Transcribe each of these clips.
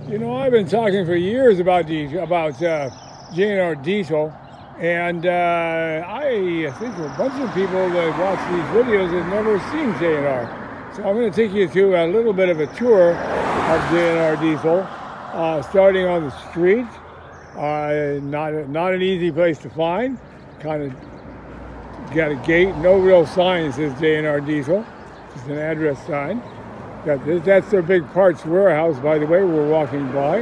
You know, I've been talking for years about J&R Diesel, and I think a bunch of people that watch these videos have never seen J&R. So I'm going to take you through a little bit of a tour of J&R Diesel, starting on the street. Not an easy place to find. Kind of got a gate, no real sign that says J&R Diesel, just an address sign. That's their big parts warehouse, by the way, we're walking by.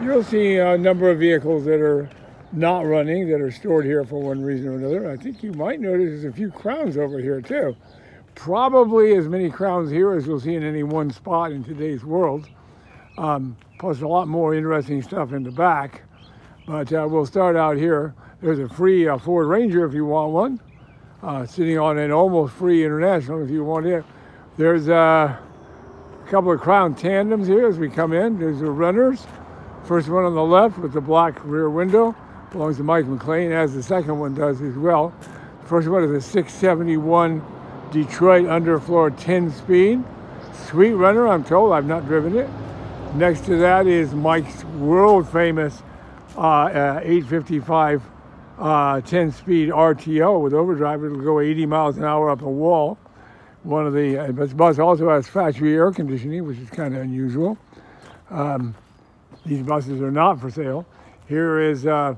You'll see a number of vehicles that are not running, that are stored here for one reason or another. I think you might notice there's a few Crowns over here too. Probably as many Crowns here as you'll see in any one spot in today's world. Plus a lot more interesting stuff in the back. But we'll start out here. There's a free Ford Ranger if you want one. Sitting on an almost free International if you want it. There's a couple of Crown tandems here as we come in. There's the runners. First one on the left with the black rear window belongs to Mike McLean, as the second one does as well. The first one is a 671 Detroit underfloor 10-speed. Sweet runner, I'm told. I've not driven it. Next to that is Mike's world famous 855 10-speed RTO with overdrive. It'll go 80 miles an hour up a wall. One of the this bus also has factory air conditioning, which is kind of unusual. These buses are not for sale. Here is my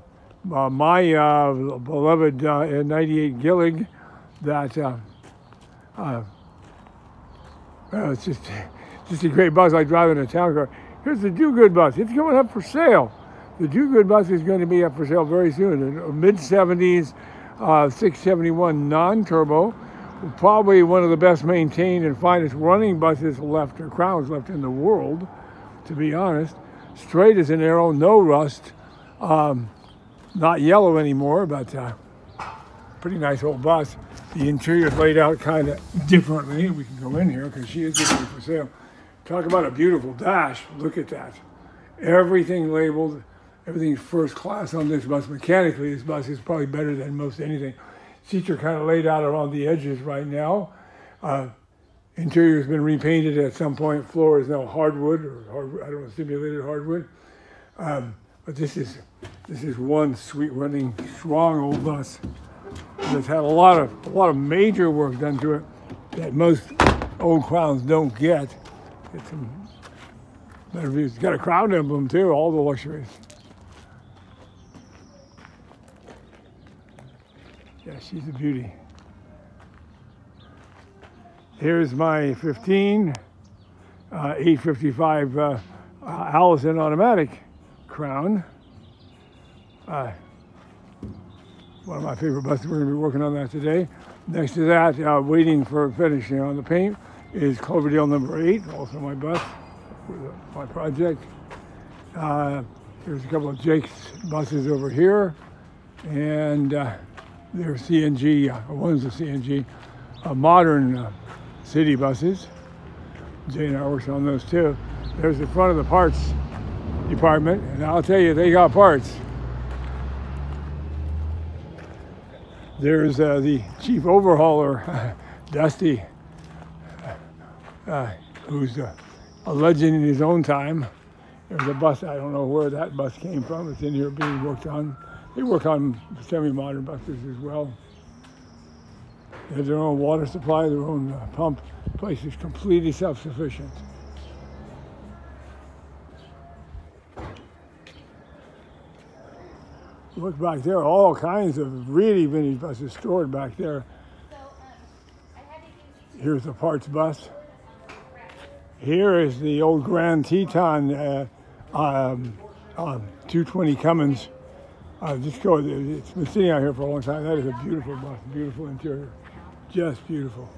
beloved 98 Gillig. That it's just a great bus, like driving a town car. Here's the Do Good bus. It's going up for sale. The Do Good bus is going to be up for sale very soon. A mid-70s 671 non-turbo. Probably one of the best maintained and finest running buses left, or Crowns left in the world, to be honest. Straight as an arrow, no rust. Not yellow anymore, but pretty nice old bus. The interior is laid out kind of differently. We can go in here because she is going to be for sale. Talk about a beautiful dash. Look at that. Everything labeled. Everything's first class on this bus. Mechanically, this bus is probably better than most anything. Seats are kind of laid out around the edges right now. Interior has been repainted at some point. Floor is now hardwood, or I don't know, simulated hardwood. But this is one sweet running, strong old bus that's had a lot of major work done to it that most old Crowns don't get. Get some better views. It's got a Crown emblem too. All the luxuries. Yeah, she's a beauty. Here's my 855 Allison automatic Crown. One of my favorite buses. We're going to be working on that today. Next to that, waiting for finishing on the paint, is Cloverdale number 8, also my bus, my project. There's a couple of Jake's buses over here, and they're CNG, one's a CNG, modern city buses. J&R works on those too. There's the front of the parts department, and I'll tell you, they got parts. There's the chief overhauler, Dusty, who's a legend in his own time. There's a bus, I don't know where that bus came from. It's in here being worked on. They work on semi-modern buses as well. They have their own water supply, their own pump. The place is completely self-sufficient. Look back there, all kinds of really vintage buses stored back there. Here's the parts bus. Here is the old Grand Teton 220 Cummins. It's been sitting out here for a long time. That is a beautiful bus, beautiful interior, just beautiful.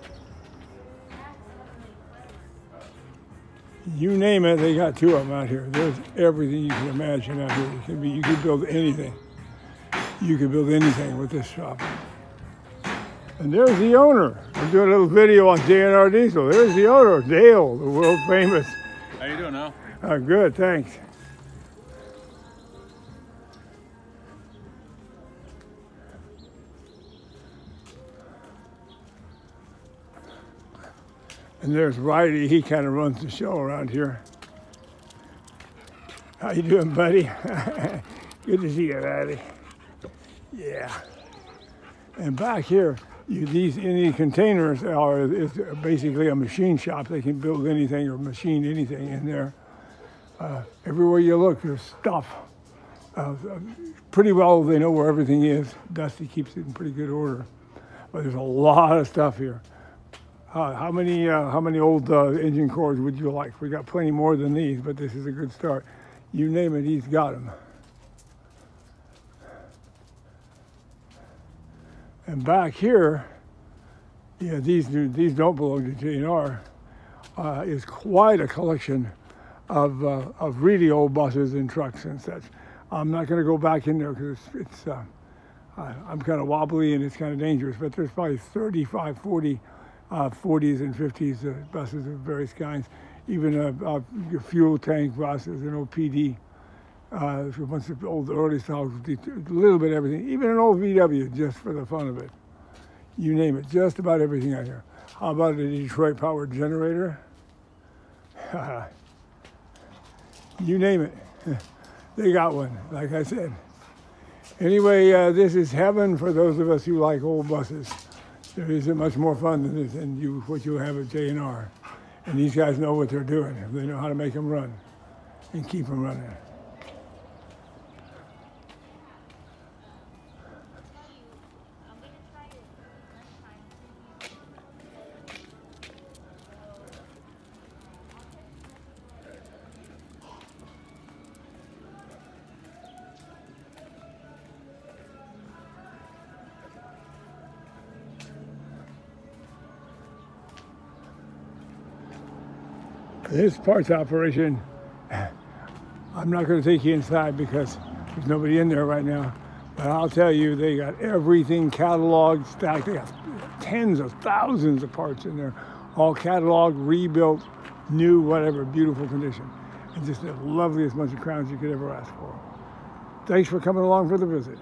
You name it, they got two of them out here. There's everything you can imagine out here. You can build anything. You can build anything with this shop. And there's the owner. I'm doing a little video on J&R Diesel. There's the owner, Dale, the world famous. How you doing now? Good, thanks. And there's Riley. He kind of runs the show around here. How you doing, buddy? Good to see you, Daddy. Yeah. And back here, in these containers is basically a machine shop. They can build anything or machine anything in there. Everywhere you look, there's stuff. Pretty well, they know where everything is. Dusty keeps it in pretty good order. But there's a lot of stuff here. How many old engine cores would you like? We got plenty more than these, but this is a good start. You name it, he's got them. And back here, yeah, these don't belong to J&R. Is quite a collection of really old buses and trucks and such. I'm not going to go back in there because I'm kind of wobbly and it's kind of dangerous. But there's probably 35, 40 40s and 50s buses of various kinds, even fuel tank buses, an old PD, a bunch of old early styles, a little bit of everything, even an old VW just for the fun of it. You name it, just about everything out here. How about a Detroit powered generator? You name it, they got one, like I said. Anyway, this is heaven for those of us who like old buses. There isn't much more fun than this, and what you have at J&R. And these guys know what they're doing. They know how to make them run and keep them running. This parts operation, I'm not going to take you inside because there's nobody in there right now. But I'll tell you, they got everything cataloged, stacked. They got tens of thousands of parts in there, all cataloged, rebuilt, new, whatever, beautiful condition. And just the loveliest bunch of crowns you could ever ask for. Thanks for coming along for the visit.